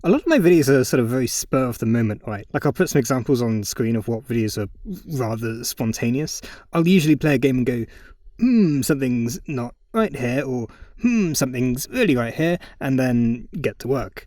A lot of my videos are sort of very spur of the moment, right? Like I'll put some examples on screen of what videos are rather spontaneous. I'll usually play a game and go, something's not right here, or something's really right here, and then get to work.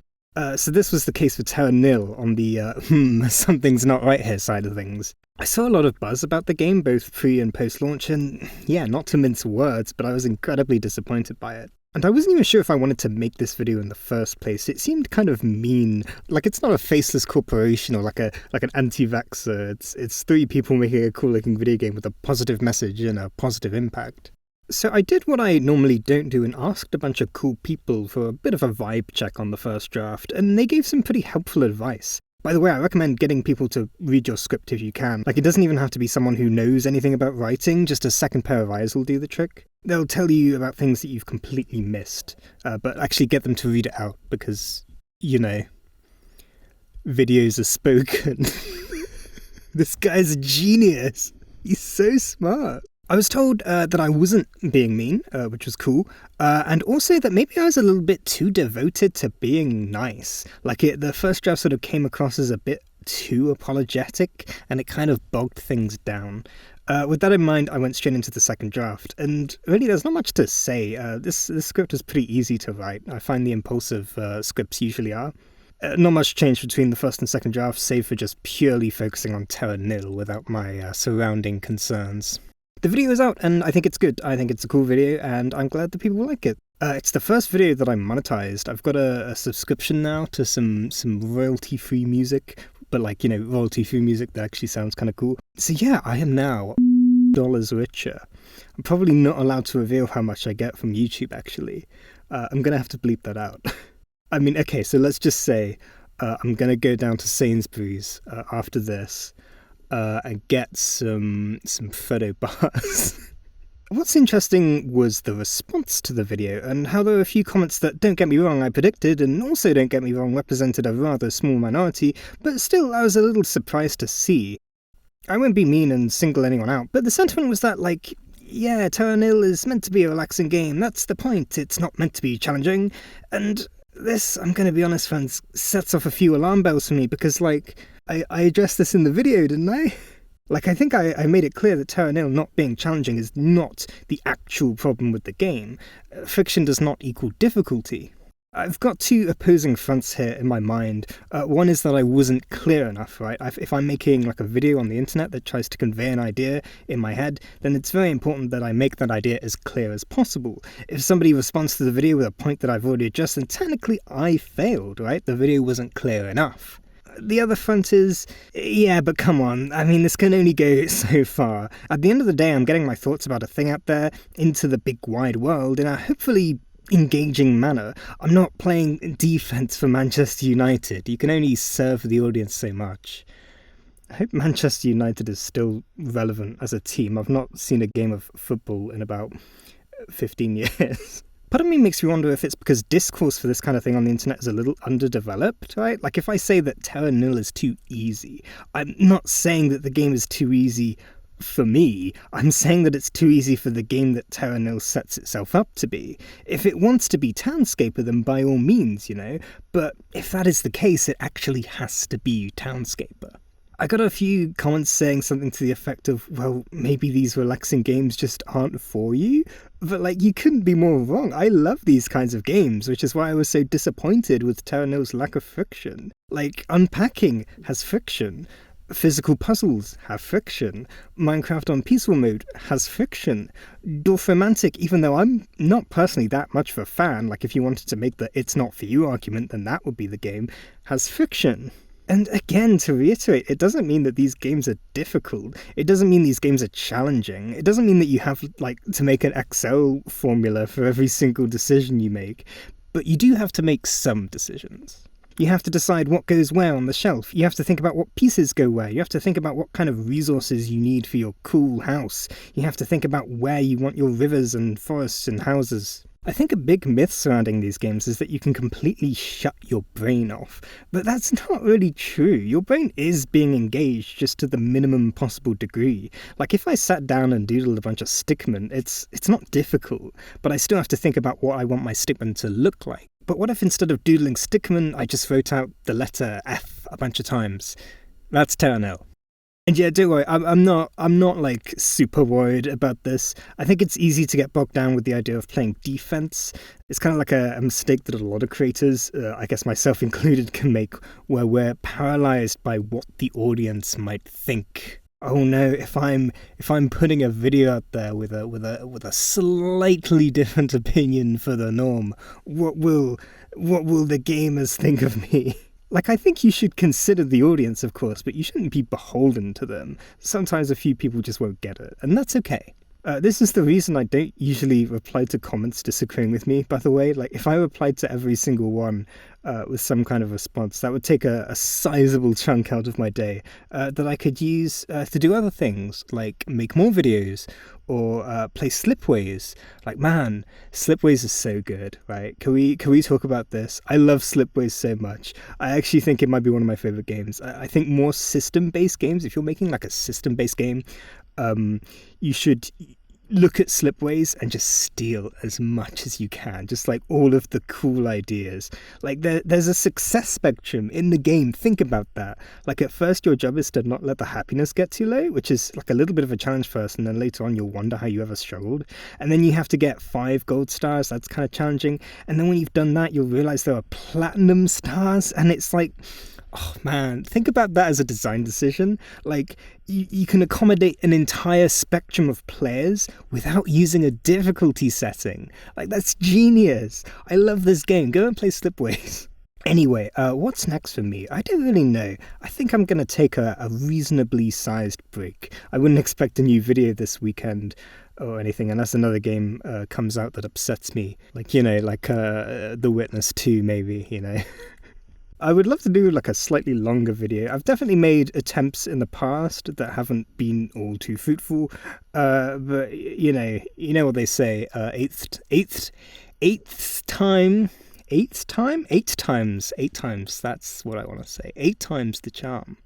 So this was the case for Terra Nil on the something's not right here side of things. I saw a lot of buzz about the game, both pre and post-launch, and yeah, not to mince words, but I was incredibly disappointed by it. And I wasn't even sure if I wanted to make this video in the first place. It seemed kind of mean. Like, it's not a faceless corporation or like an anti-vaxxer. It's three people making a cool-looking video game with a positive message and a positive impact. So I did what I normally don't do and asked a bunch of cool people for a bit of a vibe check on the first draft, and they gave some pretty helpful advice. By the way, I recommend getting people to read your script if you can. Like, it doesn't even have to be someone who knows anything about writing, just a second pair of eyes will do the trick. They'll tell you about things that you've completely missed, but actually get them to read it out because, videos are spoken. This guy's a genius. He's so smart. I was told that I wasn't being mean, which was cool, and also that maybe I was a little bit too devoted to being nice. Like, the first draft sort of came across as a bit too apologetic, and it kind of bogged things down. With that in mind, I went straight into the second draft, and really there's not much to say. This script is pretty easy to write. I find the impulsive scripts usually are. Not much change between the first and second draft, save for just purely focusing on Terra Nil without my surrounding concerns. The video is out, and I think it's good. I think it's a cool video, and I'm glad that people like it. It's the first video that I monetized. I've got a subscription now to some royalty-free music, but royalty-free music that actually sounds kind of cool. So yeah, I am now dollars richer. I'm probably not allowed to reveal how much I get from YouTube, actually. I'm gonna have to bleep that out. I mean, okay, so let's just say I'm gonna go down to Sainsbury's after this and get some photo bars. What's interesting was the response to the video, and how there were a few comments that, don't get me wrong, I predicted, and also, don't get me wrong, represented a rather small minority, but still I was a little surprised to see. I won't be mean and single anyone out, but the sentiment was that, yeah, Terra Nil is meant to be a relaxing game, that's the point, it's not meant to be challenging, and this, I'm gonna be honest friends, sets off a few alarm bells for me, because I addressed this in the video, didn't I? I think I made it clear that Terra Nil not being challenging is not the actual problem with the game. Friction does not equal difficulty. I've got two opposing fronts here in my mind. One is that I wasn't clear enough, right? If I'm making a video on the internet that tries to convey an idea in my head, then it's very important that I make that idea as clear as possible. If somebody responds to the video with a point that I've already addressed, then technically I failed, right? The video wasn't clear enough. The other front is, yeah, but come on, I mean, this can only go so far. At the end of the day, I'm getting my thoughts about a thing out there into the big wide world in a hopefully engaging manner. I'm not playing defence for Manchester United. You can only serve the audience so much. I hope Manchester United is still relevant as a team. I've not seen a game of football in about 15 years. Part of me makes me wonder if it's because discourse for this kind of thing on the internet is a little underdeveloped, right? If I say that Terra Nil is too easy, I'm not saying that the game is too easy for me. I'm saying that it's too easy for the game that Terra Nil sets itself up to be. If it wants to be Townscaper, then by all means, But if that is the case, it actually has to be Townscaper. I got a few comments saying something to the effect of, well, maybe these relaxing games just aren't for you. But, you couldn't be more wrong. I love these kinds of games, which is why I was so disappointed with Terra Nil's lack of friction. Unpacking has friction. Physical puzzles have friction. Minecraft on peaceful mode has friction. Dorfromantic, even though I'm not personally that much of a fan, if you wanted to make the it's not for you argument, then that would be the game, has friction. And again, to reiterate, it doesn't mean that these games are difficult. It doesn't mean these games are challenging. It doesn't mean that you have, to make an Excel formula for every single decision you make. But you do have to make some decisions. You have to decide what goes where on the shelf. You have to think about what pieces go where. You have to think about what kind of resources you need for your cool house. You have to think about where you want your rivers and forests and houses. I think a big myth surrounding these games is that you can completely shut your brain off, but that's not really true. Your brain is being engaged just to the minimum possible degree. If I sat down and doodled a bunch of stickmen, it's not difficult, but I still have to think about what I want my stickman to look like. But what if instead of doodling Stickman, I just wrote out the letter F a bunch of times? That's terra. And yeah, don't worry, I'm not like super worried about this. I think it's easy to get bogged down with the idea of playing defense. It's kind of like a mistake that a lot of creators, I guess myself included, can make, where we're paralyzed by what the audience might think. Oh no, if I'm putting a video out there with a slightly different opinion for the norm, what will the gamers think of me? Like, I think you should consider the audience, of course, but you shouldn't be beholden to them. Sometimes a few people just won't get it, and that's okay. This is the reason I don't usually reply to comments disagreeing with me, by the way. Like, if I replied to every single one with some kind of response, that would take a sizable chunk out of my day that I could use to do other things, like make more videos or play Slipways. Like, man, Slipways is so good, right? Can we talk about this? I love Slipways so much. I actually think it might be one of my favorite games. I think more system-based games, if you're making like a system-based game, you should look at Slipways and just steal as much as you can, just like all of the cool ideas. Like, there's a success spectrum in the game. Think about that. Like, at first your job is to not let the happiness get too low, which is like a little bit of a challenge first, and then later on you'll wonder how you ever struggled. And then you have to get 5 gold stars. That's kind of challenging. And then when you've done that, you'll realize there are platinum stars, and it's like, oh man, think about that as a design decision. Like, you can accommodate an entire spectrum of players without using a difficulty setting. Like, that's genius. I love this game. Go and play Slipways. Anyway, what's next for me? I don't really know. I think I'm going to take a reasonably sized break. I wouldn't expect a new video this weekend or anything, unless another game comes out that upsets me. Like, The Witness 2, maybe. I would love to do like a slightly longer video. I've definitely made attempts in the past that haven't been all too fruitful. But you know what they say, eight times. That's what I want to say. 8 times the charm.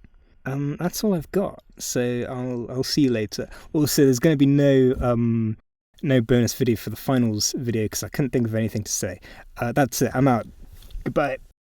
That's all I've got. So I'll see you later. Also, there's going to be no bonus video for the finals video because I couldn't think of anything to say. That's it. I'm out. Goodbye.